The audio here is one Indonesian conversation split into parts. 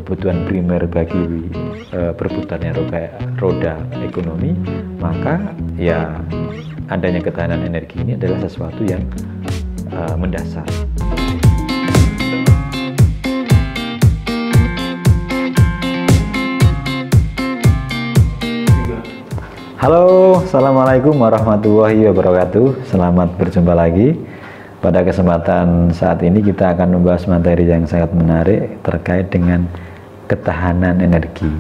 kebutuhan primer bagi berputarnya roda ekonomi, maka ya adanya ketahanan energi ini adalah sesuatu yang mendasar. Halo, Assalamualaikum warahmatullahi wabarakatuh. Selamat berjumpa lagi. Pada kesempatan saat ini kita akan membahas materi yang sangat menarik terkait dengan ketahanan energi.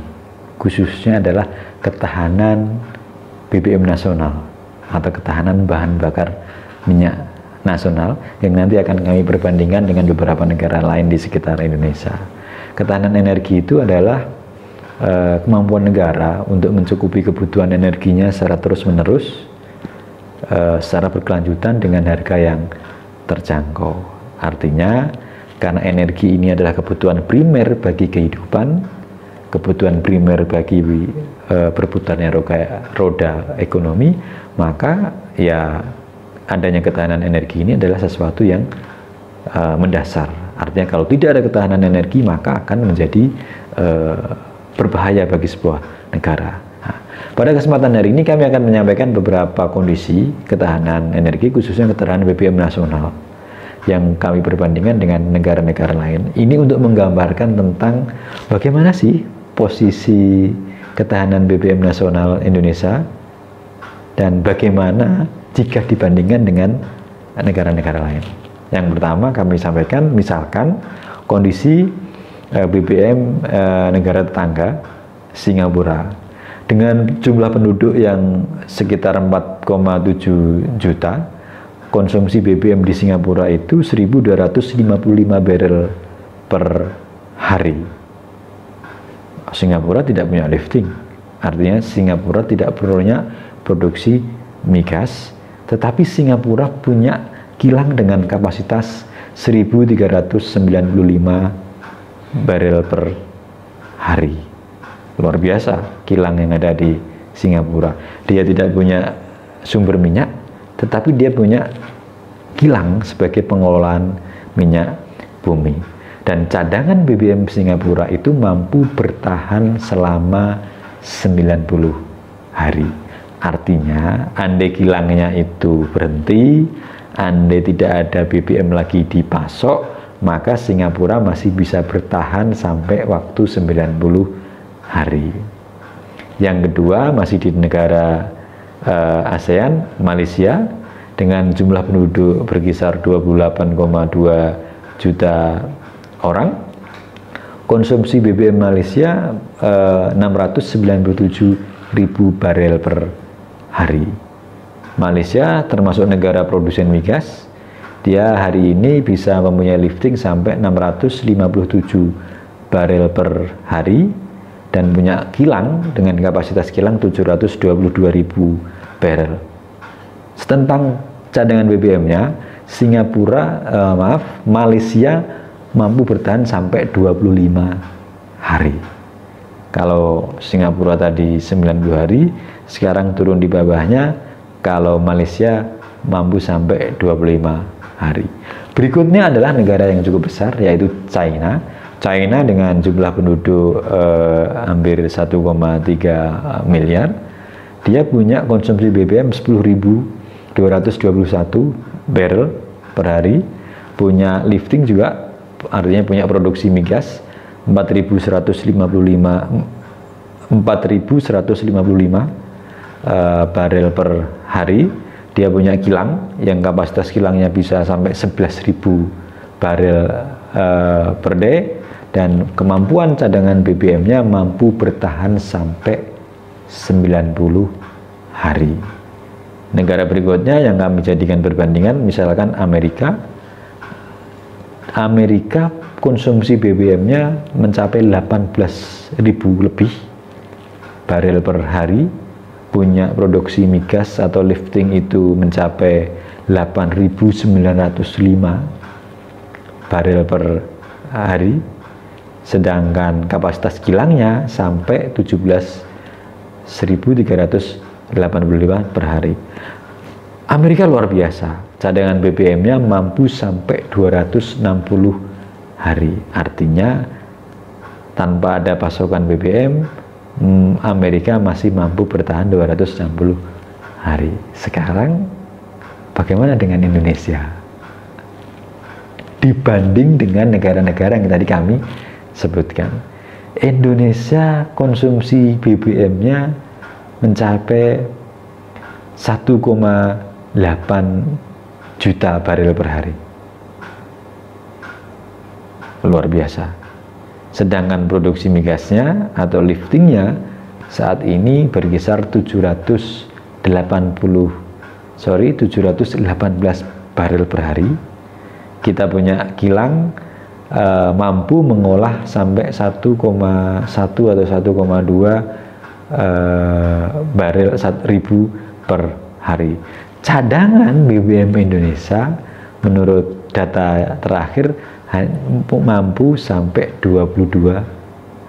Khususnya adalah ketahanan BBM nasional atau ketahanan bahan bakar minyak nasional yang nanti akan kami perbandingkan dengan beberapa negara lain di sekitar Indonesia. Ketahanan energi itu adalah kemampuan negara untuk mencukupi kebutuhan energinya secara terus-menerus, secara berkelanjutan dengan harga yang terjangkau. Artinya, karena energi ini adalah kebutuhan primer bagi kehidupan, kebutuhan primer bagi berputarnya roda ekonomi, maka ya adanya ketahanan energi ini adalah sesuatu yang mendasar. Artinya kalau tidak ada ketahanan energi, maka akan menjadi berbahaya bagi sebuah negara. Nah, pada kesempatan hari ini kami akan menyampaikan beberapa kondisi ketahanan energi, khususnya ketahanan BBM nasional yang kami perbandingkan dengan negara-negara lain. Ini untuk menggambarkan tentang bagaimana sih posisi ketahanan BBM nasional Indonesia dan bagaimana jika dibandingkan dengan negara-negara lain. Yang pertama kami sampaikan, misalkan kondisi BBM negara tetangga Singapura dengan jumlah penduduk yang sekitar 4,7 juta, konsumsi BBM di Singapura itu 1.255 barrel per hari. Singapura tidak punya lifting, artinya Singapura tidak punya produksi migas, tetapi Singapura punya kilang dengan kapasitas 1.395 barel per hari. Luar biasa kilang yang ada di Singapura. Dia tidak punya sumber minyak, tetapi dia punya kilang sebagai pengelolaan minyak bumi. Dan cadangan BBM Singapura itu mampu bertahan selama 90 hari. Artinya, andai kilangnya itu berhenti, andai tidak ada BBM lagi dipasok, maka Singapura masih bisa bertahan sampai waktu 90 hari. Yang kedua, masih di negara ASEAN, Malaysia, dengan jumlah penduduk berkisar 28,2 juta orang. Konsumsi BBM Malaysia 697.000 barel per hari. Malaysia termasuk negara produsen migas. Dia hari ini bisa mempunyai lifting sampai 657 barel per hari dan punya kilang dengan kapasitas kilang 722.000 barel. Tentang cadangan BBM-nya, Malaysia mampu bertahan sampai 25 hari. Kalau Singapura tadi 90 hari, sekarang turun di bawahnya, kalau Malaysia mampu sampai 25 hari. Berikutnya adalah negara yang cukup besar, yaitu China. China dengan jumlah penduduk hampir 1,3 miliar, dia punya konsumsi BBM 10.221 barrel per hari, punya lifting juga, artinya punya produksi migas 4.155 barrel per hari. Dia punya kilang yang kapasitas kilangnya bisa sampai 11.000 barel per day, dan kemampuan cadangan BBM-nya mampu bertahan sampai 90 hari. Negara berikutnya yang kami jadikan perbandingan, misalkan Amerika. Amerika konsumsi BBM-nya mencapai 18.000 lebih barel per hari, punya produksi migas atau lifting itu mencapai 8.905 barel per hari, sedangkan kapasitas kilangnya sampai 17.385 per hari. Amerika luar biasa, cadangan BBM-nya mampu sampai 260 hari. Artinya tanpa ada pasokan BBM, Amerika masih mampu bertahan 260 hari. Sekarang bagaimana dengan Indonesia? Dibanding dengan negara-negara yang tadi kami sebutkan, Indonesia konsumsi BBM-nya mencapai 1,8 juta barel per hari. Luar biasa. Sedangkan produksi migasnya atau liftingnya saat ini berkisar 718 barel per hari. Kita punya kilang mampu mengolah sampai 1,1 atau 1,2 barel 1.000 per hari. Cadangan BBM Indonesia menurut data terakhir mampu sampai 22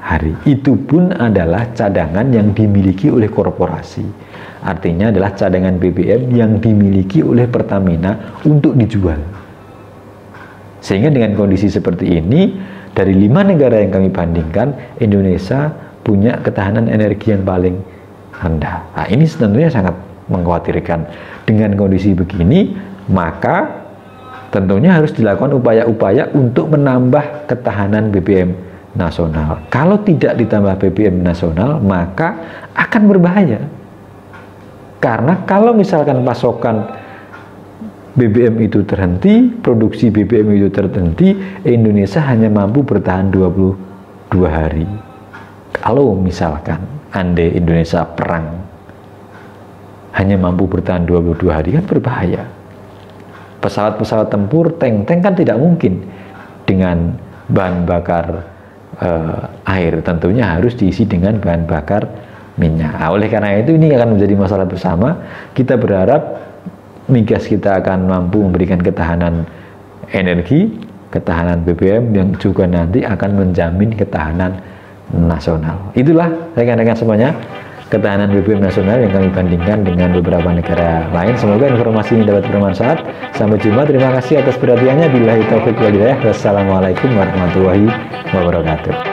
hari. Itu pun adalah cadangan yang dimiliki oleh korporasi. Artinya adalah cadangan BBM yang dimiliki oleh Pertamina untuk dijual. Sehingga dengan kondisi seperti ini, dari 5 negara yang kami bandingkan, Indonesia punya ketahanan energi yang paling rendah. Nah, ini tentunya sangat mengkhawatirkan. Dengan kondisi begini, maka tentunya harus dilakukan upaya-upaya untuk menambah ketahanan BBM nasional. Kalau tidak ditambah BBM nasional, maka akan berbahaya. Karena kalau misalkan pasokan BBM itu terhenti, produksi BBM itu terhenti, Indonesia hanya mampu bertahan 22 hari. Kalau misalkan andai Indonesia perang, hanya mampu bertahan 22 hari, kan berbahaya. Pesawat-pesawat tempur, tank-tank kan tidak mungkin dengan bahan bakar air, tentunya harus diisi dengan bahan bakar minyak. Nah, oleh karena itu ini akan menjadi masalah bersama. Kita berharap migas kita akan mampu memberikan ketahanan energi, ketahanan BBM, yang juga nanti akan menjamin ketahanan nasional. Itulah rekan-rekan semuanya, ketahanan BBM nasional yang kami bandingkan dengan beberapa negara lain. Semoga informasi ini dapat bermanfaat. Sampai jumpa. Terima kasih atas perhatiannya. Billahi taufiq wal hidayah. Wassalamualaikum warahmatullahi wabarakatuh.